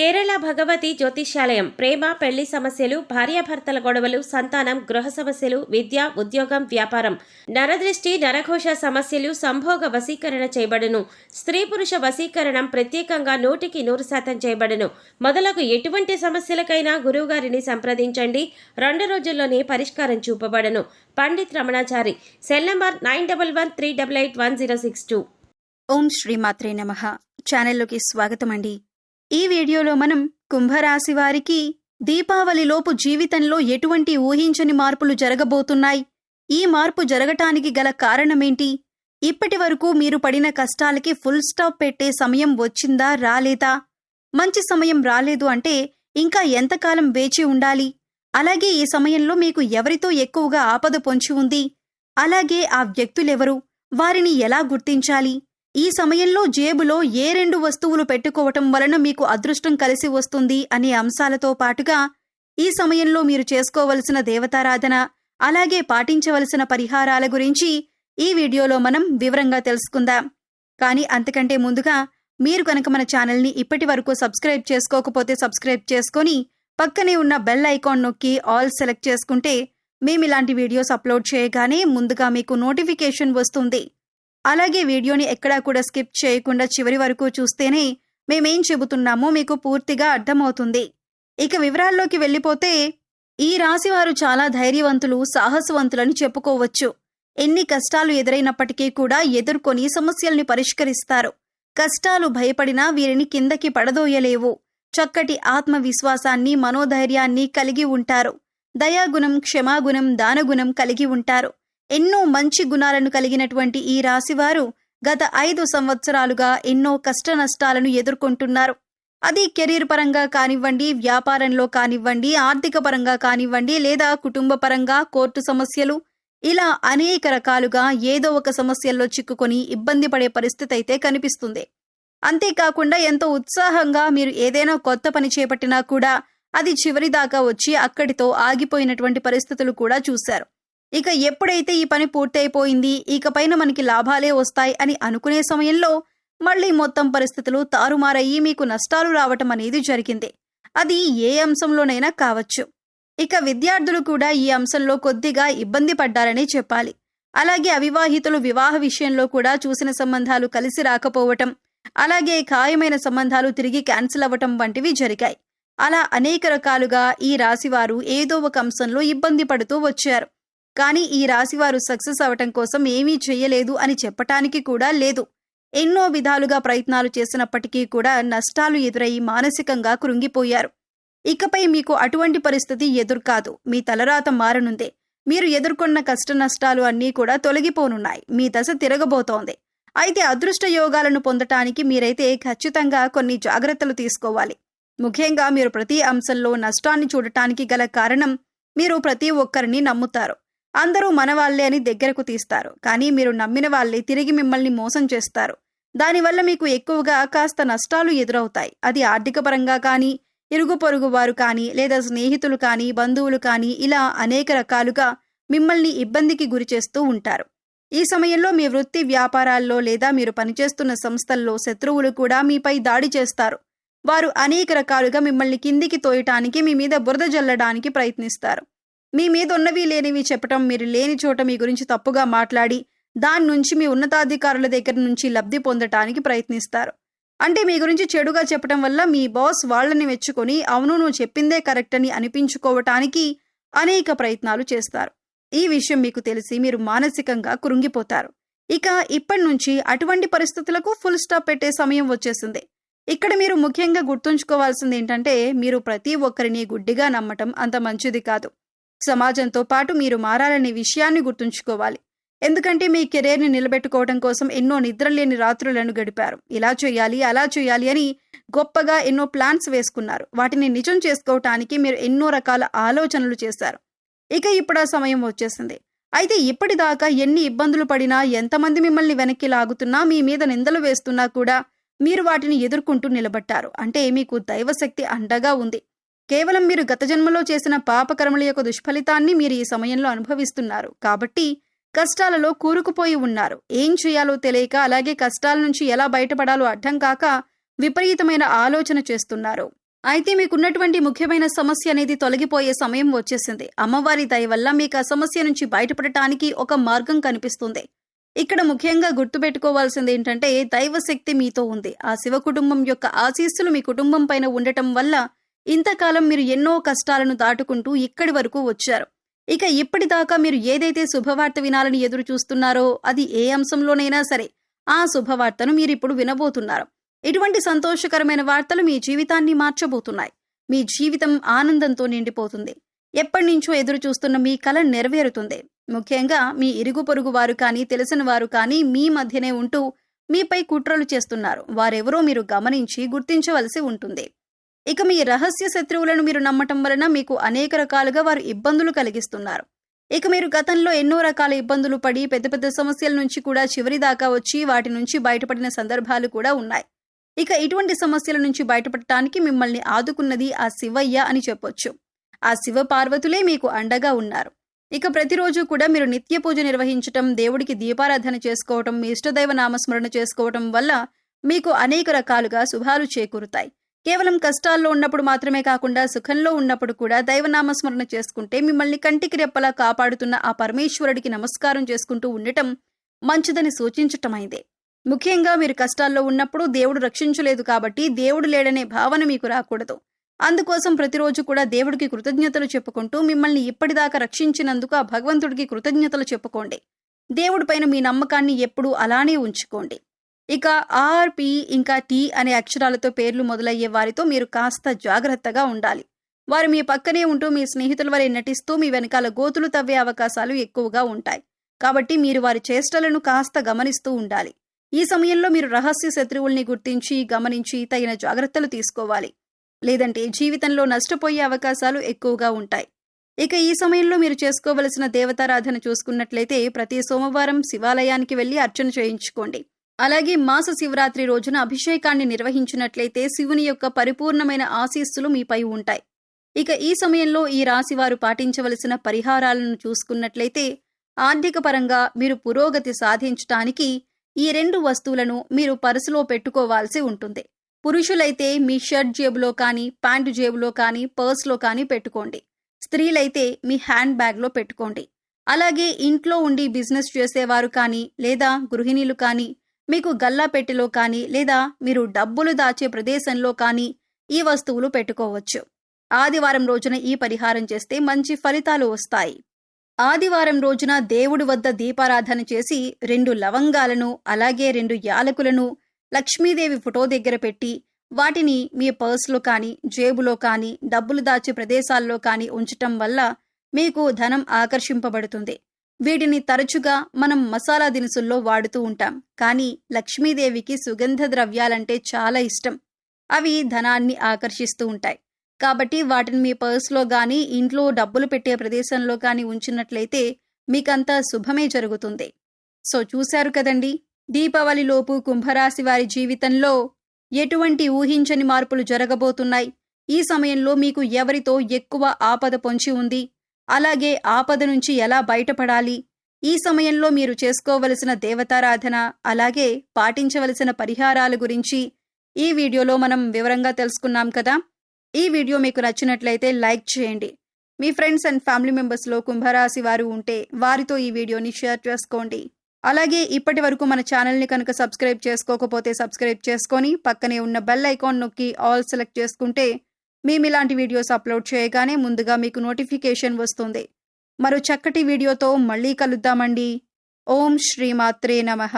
కేరళ భగవతి జ్యోతిష్యాలయం ప్రేమ పెళ్లి సమస్యలు, భార్యాభర్తల గొడవలు, సంతానం, గృహ సమస్యలు, విద్య, ఉద్యోగం, వ్యాపారం, నరదృష్టి, నరఘోష సమస్యలు, సంభోగ వశీకరణ చేయబడును. స్త్రీ పురుష వశీకరణం ప్రత్యేకంగా 100% చేయబడును. మొదలగు ఎటువంటి సమస్యలకైనా గురువుగారిని సంప్రదించండి. 2 రోజుల్లోనే పరిష్కారం చూపబడను. పండిత్ రమణాచారి. Cell number 9113881062. ఓం శ్రీమాత్రే నమః. ఛానల్లోకి స్వాగతం అండి. ఈ వీడియోలో మనం కుంభరాశి వారికి దీపావళిలోపు జీవితంలో ఎటువంటి ఊహించని మార్పులు జరగబోతున్నాయి, ఈ మార్పు జరగటానికి గల కారణమేంటి, ఇప్పటి వరకు మీరు పడిన కష్టాలకి ఫుల్ స్టాప్ పెట్టే సమయం వచ్చిందా రాలేదా, మంచి సమయం రాలేదు అంటే ఇంకా ఎంతకాలం వేచి ఉండాలి, అలాగే ఈ సమయంలో మీకు ఎవరితో ఎక్కువగా ఆపద పొంచి ఉంది, అలాగే ఆ వ్యక్తులెవరు, వారిని ఎలా గుర్తించాలి, ఈ సమయంలో జేబులో ఏ 2 వస్తువులు పెట్టుకోవటం వలన మీకు అదృష్టం కలిసి వస్తుంది అనే అంశాలతో పాటుగా ఈ సమయంలో మీరు చేసుకోవలసిన దేవతారాధన, అలాగే పాటించవలసిన పరిహారాల గురించి ఈ వీడియోలో మనం వివరంగా తెలుసుకుందాం. కానీ అంతకంటే ముందుగా మీరు కనుక మన ఛానల్ని ఇప్పటి వరకు సబ్స్క్రైబ్ చేసుకోకపోతే సబ్స్క్రైబ్ చేసుకొని పక్కనే ఉన్న బెల్ ఐకాన్ నొక్కి ఆల్ సెలెక్ట్ చేసుకుంటే మేమిలాంటి వీడియోస్ అప్లోడ్ చేయగానే ముందుగా మీకు నోటిఫికేషన్ వస్తుంది. అలాగే వీడియోని ఎక్కడా కూడా స్కిప్ చేయకుండా చివరి వరకు చూస్తేనే మేమేం చెబుతున్నామో మీకు పూర్తిగా అర్థమవుతుంది. ఇక వివరాల్లోకి వెళ్ళిపోతే ఈ రాశివారు చాలా ధైర్యవంతులు, సాహసవంతులని చెప్పుకోవచ్చు. ఎన్ని కష్టాలు ఎదురైనప్పటికీ కూడా ఎదుర్కొని సమస్యల్ని పరిష్కరిస్తారు. కష్టాలు భయపడినా వీరిని కిందకి పడదోయలేవు. చక్కటి ఆత్మవిశ్వాసాన్ని, మనోధైర్యాన్ని కలిగి ఉంటారు. దయాగుణం, క్షమాగుణం, దానగుణం కలిగి ఉంటారు. ఎన్నో మంచి గుణాలను కలిగినటువంటి ఈ రాశివారు గత 5 సంవత్సరాలుగా ఎన్నో కష్ట నష్టాలను ఎదుర్కొంటున్నారు. అది కెరీర్ పరంగా కానివ్వండి, వ్యాపారంలో కానివ్వండి, ఆర్థిక పరంగా కానివ్వండి, లేదా కుటుంబ పరంగా, కోర్టు సమస్యలు, ఇలా అనేక రకాలుగా ఏదో ఒక సమస్యల్లో చిక్కుకొని ఇబ్బంది పడే పరిస్థితి అయితే కనిపిస్తుంది. అంతేకాకుండా ఎంతో ఉత్సాహంగా మీరు ఏదైనా కొత్త పని చేపట్టినా కూడా అది చివరిదాకా వచ్చి అక్కడితో ఆగిపోయినటువంటి పరిస్థితులు కూడా చూశారు. ఇక ఎప్పుడైతే ఈ పని పూర్తయిపోయింది, ఇకపైన మనకి లాభాలే వస్తాయి అని అనుకునే సమయంలో మళ్లీ మొత్తం పరిస్థితులు తారుమారయ్యి మీకు నష్టాలు రావటం అనేది జరిగింది. అది ఏ అంశంలోనైనా కావచ్చు. ఇక విద్యార్థులు కూడా ఈ అంశంలో కొద్దిగా ఇబ్బంది పడ్డారనే చెప్పాలి. అలాగే అవివాహితులు వివాహ విషయంలో కూడా చూసిన సంబంధాలు కలిసి రాకపోవటం, అలాగే ఖాయమైన సంబంధాలు తిరిగి క్యాన్సిల్ అవ్వటం వంటివి జరిగాయి. అలా అనేక రకాలుగా ఈ రాశివారు ఏదో ఒక అంశంలో ఇబ్బంది పడుతూ వచ్చారు. కానీ ఈ రాశివారు సక్సెస్ అవటం కోసం ఏమీ చెయ్యలేదు అని చెప్పటానికి కూడా లేదు. ఎన్నో విధాలుగా ప్రయత్నాలు చేసినప్పటికీ కూడా నష్టాలు ఎదురై మానసికంగా కృంగిపోయారు. ఇకపై మీకు అటువంటి పరిస్థితి ఎదురుకాదు. మీ తలరాత మారనుందే. మీరు ఎదుర్కొన్న కష్ట నష్టాలు అన్నీ కూడా తొలగిపోనున్నాయి. మీ దశ తిరగబోతోంది. అయితే అదృష్ట యోగాలను పొందటానికి మీరైతే ఖచ్చితంగా కొన్ని జాగ్రత్తలు తీసుకోవాలి. ముఖ్యంగా మీరు ప్రతి అంశంలో నష్టాన్ని చూడటానికి గల కారణం మీరు ప్రతి ఒక్కరిని నమ్ముతారు. అందరూ మనవాళ్లే అని దగ్గరకు తీస్తారు. కానీ మీరు నమ్మిన వాళ్లే తిరిగి మిమ్మల్ని మోసం చేస్తారు. దానివల్ల మీకు ఎక్కువగా కాస్త నష్టాలు ఎదురవుతాయి. అది ఆర్థిక పరంగా కానీ, ఇరుగు పొరుగు వారు కానీ, లేదా స్నేహితులు కానీ, బంధువులు కానీ, ఇలా అనేక రకాలుగా మిమ్మల్ని ఇబ్బందికి గురి చేస్తూ ఉంటారు. ఈ సమయంలో మీ వృత్తి వ్యాపారాల్లో లేదా మీరు పనిచేస్తున్న సంస్థల్లో శత్రువులు కూడా మీపై దాడి చేస్తారు. వారు అనేక రకాలుగా మిమ్మల్ని కిందికి తోయటానికి, మీ మీద బురద జల్లడానికి ప్రయత్నిస్తారు. మీ మీద ఉన్నవి లేనివి చెప్పటం, మీరు లేని చోట మీ గురించి తప్పుగా మాట్లాడి దాని నుంచి మీ ఉన్నతాధికారుల దగ్గర నుంచి లబ్ధి పొందటానికి ప్రయత్నిస్తారు. అంటే మీ గురించి చెడుగా చెప్పటం వల్ల మీ బాస్ వాళ్ళని మెచ్చుకొని అవును నువ్వు చెప్పిందే కరెక్ట్ అని అనిపించుకోవటానికి అనేక ప్రయత్నాలు చేస్తారు. ఈ విషయం మీకు తెలిసి మీరు మానసికంగా కృంగిపోతారు. ఇక ఇప్పటి నుంచి అటువంటి పరిస్థితులకు ఫుల్ స్టాప్ పెట్టే సమయం వచ్చేసింది. ఇక్కడ మీరు ముఖ్యంగా గుర్తుంచుకోవాల్సింది ఏంటంటే, మీరు ప్రతి ఒక్కరిని గుడ్డిగా నమ్మటం అంత మంచిది కాదు. సమాజంతో పాటు మీరు మారాలనే విషయాన్ని గుర్తుంచుకోవాలి. ఎందుకంటే మీ కెరీర్ని నిలబెట్టుకోవడం కోసం ఎన్నో నిద్రలేని రాత్రులను గడిపారు. ఇలా చేయాలి, అలా చేయాలి అని గొప్పగా ఎన్నో ప్లాన్స్ వేసుకున్నారు. వాటిని నిజం చేసుకోవటానికి మీరు ఎన్నో రకాల ఆలోచనలు చేశారు. ఇక ఇప్పుడు ఆ సమయం వచ్చేసింది. అయితే ఇప్పటిదాకా ఎన్ని ఇబ్బందులు పడినా, ఎంతమంది మిమ్మల్ని వెనక్కి లాగుతున్నా, మీ మీద నిందలు వేస్తున్నా కూడా మీరు వాటిని ఎదుర్కొంటూ నిలబట్టారు. అంటే మీకు దైవశక్తి అండగా ఉంది. కేవలం మీరు గత జన్మలో చేసిన పాపకర్మల యొక్క దుష్ఫలితాన్ని మీరు ఈ సమయంలో అనుభవిస్తున్నారు. కాబట్టి కష్టాలలో కూరుకుపోయి ఉన్నారు. ఏం చేయాలో తెలియక, అలాగే కష్టాల నుంచి ఎలా బయటపడాలో అర్థం కాక విపరీతమైన ఆలోచన చేస్తున్నారు. అయితే మీకున్నటువంటి ముఖ్యమైన సమస్య అనేది తొలగిపోయే సమయం వచ్చేసింది. అమ్మవారి దయ వల్ల మీకు ఆ సమస్య నుంచి బయటపడటానికి ఒక మార్గం కనిపిస్తుంది. ఇక్కడ ముఖ్యంగా గుర్తుపెట్టుకోవాల్సింది ఏంటంటే దైవశక్తి మీతో ఉంది. ఆ శివ కుటుంబం యొక్క ఆశీస్సులు మీ కుటుంబం పైన ఉండటం వల్ల ఇంతకాలం మీరు ఎన్నో కష్టాలను దాటుకుంటూ ఇక్కడి వరకు వచ్చారు. ఇక ఇప్పటిదాకా మీరు ఏదైతే శుభవార్త వినాలని ఎదురు చూస్తున్నారో అది ఏ అంశంలోనైనా సరే ఆ శుభవార్తను మీరిప్పుడు వినబోతున్నారు. ఇటువంటి సంతోషకరమైన వార్తలు మీ జీవితాన్ని మార్చబోతున్నాయి. మీ జీవితం ఆనందంతో నిండిపోతుంది. ఎప్పటినుంచో ఎదురు చూస్తున్న మీ కల నెరవేరుతుంది. ముఖ్యంగా మీ ఇరుగు పొరుగు వారు కానీ తెలిసిన వారు కానీ మీ మధ్యనే ఉంటూ మీపై కుట్రలు చేస్తున్నారు. వారెవరో మీరు గమనించి గుర్తించవలసి ఉంటుంది. ఇక మీ రహస్య శత్రువులను మీరు నమ్మటం వలన మీకు అనేక రకాలుగా వారు ఇబ్బందులు కలిగిస్తున్నారు. ఇక మీరు గతంలో ఎన్నో రకాల ఇబ్బందులు పడి పెద్ద పెద్ద సమస్యల నుంచి కూడా చివరి దాకా వచ్చి వాటి నుంచి బయటపడిన సందర్భాలు కూడా ఉన్నాయి. ఇక ఇటువంటి సమస్యల నుంచి బయటపడటానికి మిమ్మల్ని ఆదుకున్నది ఆ శివయ్య అని చెప్పొచ్చు. ఆ శివ పార్వతులే మీకు అండగా ఉన్నారు. ఇక ప్రతిరోజు కూడా మీరు నిత్య పూజ నిర్వహించటం, దేవుడికి దీపారాధన చేసుకోవటం, మీ ఇష్టదైవ నామస్మరణ చేసుకోవటం వల్ల మీకు అనేక రకాలుగా శుభాలు చేకూరుతాయి. కేవలం కష్టాల్లో ఉన్నప్పుడు మాత్రమే కాకుండా సుఖంలో ఉన్నప్పుడు కూడా దైవనామస్మరణ చేసుకుంటే మిమ్మల్ని కంటికి రెప్పలా కాపాడుతున్న ఆ పరమేశ్వరుడికి నమస్కారం చేసుకుంటూ ఉండటం మంచిదని సూచించటమైందే. ముఖ్యంగా మీరు కష్టాల్లో ఉన్నప్పుడు దేవుడు రక్షించలేదు కాబట్టి దేవుడు లేడనే భావన మీకు రాకూడదు. అందుకోసం ప్రతిరోజు కూడా దేవుడికి కృతజ్ఞతలు చెప్పుకుంటూ మిమ్మల్ని ఇప్పటిదాకా రక్షించినందుకు ఆ భగవంతుడికి కృతజ్ఞతలు చెప్పుకోండి. దేవుడి పైన మీ నమ్మకాన్ని ఎప్పుడూ అలానే ఉంచుకోండి. ఇక ఆర్, పి ఇంకా టి అనే అక్షరాలతో పేర్లు మొదలయ్యే వారితో మీరు కాస్త జాగ్రత్తగా ఉండాలి. వారు మీ పక్కనే ఉంటూ మీ స్నేహితుల వలె నటిస్తూ మీ వెనకాల గోతులు తవ్వే అవకాశాలు ఎక్కువగా ఉంటాయి. కాబట్టి మీరు వారి చేష్టలను కాస్త గమనిస్తూ ఉండాలి. ఈ సమయంలో మీరు రహస్య శత్రువుల్ని గుర్తించి గమనించి తగిన జాగ్రత్తలు తీసుకోవాలి. లేదంటే జీవితంలో నష్టపోయే అవకాశాలు ఎక్కువగా ఉంటాయి. ఇక ఈ సమయంలో మీరు చేసుకోవలసిన దేవతారాధన చూసుకున్నట్లయితే ప్రతి సోమవారం శివాలయానికి వెళ్లి అర్చన చేయించుకోండి. అలాగే మాస శివరాత్రి రోజున అభిషేకాన్ని నిర్వహించినట్లయితే శివుని యొక్క పరిపూర్ణమైన ఆశీస్సులు మీపై ఉంటాయి. ఇక ఈ సమయంలో ఈ రాశి వారు పాటించవలసిన పరిహారాలను చూసుకున్నట్లయితే ఆర్థిక పరంగా మీరు పురోగతి సాధించటానికి ఈ 2 వస్తువులను మీరు పర్సులో పెట్టుకోవాల్సి ఉంటుంది. పురుషులైతే మీ షర్ట్ జేబులో కానీ, ప్యాంటు జేబులో కానీ, పర్స్లో కానీ పెట్టుకోండి. స్త్రీలైతే మీ హ్యాండ్ బ్యాగ్లో పెట్టుకోండి. అలాగే ఇంట్లో ఉండి బిజినెస్ చేసేవారు కానీ లేదా గృహిణీలు కానీ మీకు గల్లా పెట్టెలో కానీ లేదా మీరు డబ్బులు దాచే ప్రదేశంలో కానీ ఈ వస్తువులు పెట్టుకోవచ్చు. ఆదివారం రోజున ఈ పరిహారం చేస్తే మంచి ఫలితాలు వస్తాయి. ఆదివారం రోజున దేవుడి వద్ద దీపారాధన చేసి 2 లవంగాలను అలాగే 2 యాలకులను లక్ష్మీదేవి ఫోటో దగ్గర పెట్టి వాటిని మీ పర్స్లో కానీ, జేబులో కానీ, డబ్బులు దాచే ప్రదేశాల్లో కానీ ఉంచటం వల్ల మీకు ధనం ఆకర్షింపబడుతుంది. వీటిని తరచుగా మనం మసాలా దినుసుల్లో వాడుతూ ఉంటాం. కానీ లక్ష్మీదేవికి సుగంధ ద్రవ్యాలంటే చాలా ఇష్టం. అవి ధనాన్ని ఆకర్షిస్తూ ఉంటాయి. కాబట్టి వాటిని మీ పర్స్లో కానీ, ఇంట్లో డబ్బులు పెట్టే ప్రదేశంలో కానీ ఉంచినట్లయితే మీకంతా శుభమే జరుగుతుంది. సో చూశారు కదండి, దీపావళిలోపు కుంభరాశి వారి జీవితంలో ఎటువంటి ఊహించని మార్పులు జరగబోతున్నాయి. ఈ సమయంలో మీకు ఎవరితో ఎక్కువ ఆపద పొంచి ఉంది, అలాగే ఆపద నుంచి ఎలా బయటపడాలి, ఈ సమయంలో మీరు చేసుకోవలసిన దేవతారాధన అలాగే పాటించవలసిన పరిహారాల గురించి ఈ వీడియోలో మనం వివరంగా తెలుసుకున్నాం కదా. ఈ వీడియో మీకు నచ్చినట్లయితే లైక్ చేయండి. మీ ఫ్రెండ్స్ అండ్ ఫ్యామిలీ మెంబర్స్లో కుంభరాశి వారు ఉంటే వారితో ఈ వీడియోని షేర్ చేసుకోండి. అలాగే ఇప్పటి వరకు మన ఛానల్ని కనుక సబ్స్క్రైబ్ చేసుకోకపోతే సబ్స్క్రైబ్ చేసుకొని పక్కనే ఉన్న బెల్ ఐకాన్ నొక్కి ఆల్ సెలెక్ట్ చేసుకుంటే మేము ఇలాంటి వీడియోస్ అప్లోడ్ చేయగానే ముందుగా మీకు నోటిఫికేషన్ వస్తుంది. మరో చక్కటి వీడియోతో మళ్ళీ కలుద్దామండి. ఓం శ్రీమాత్రే నమః.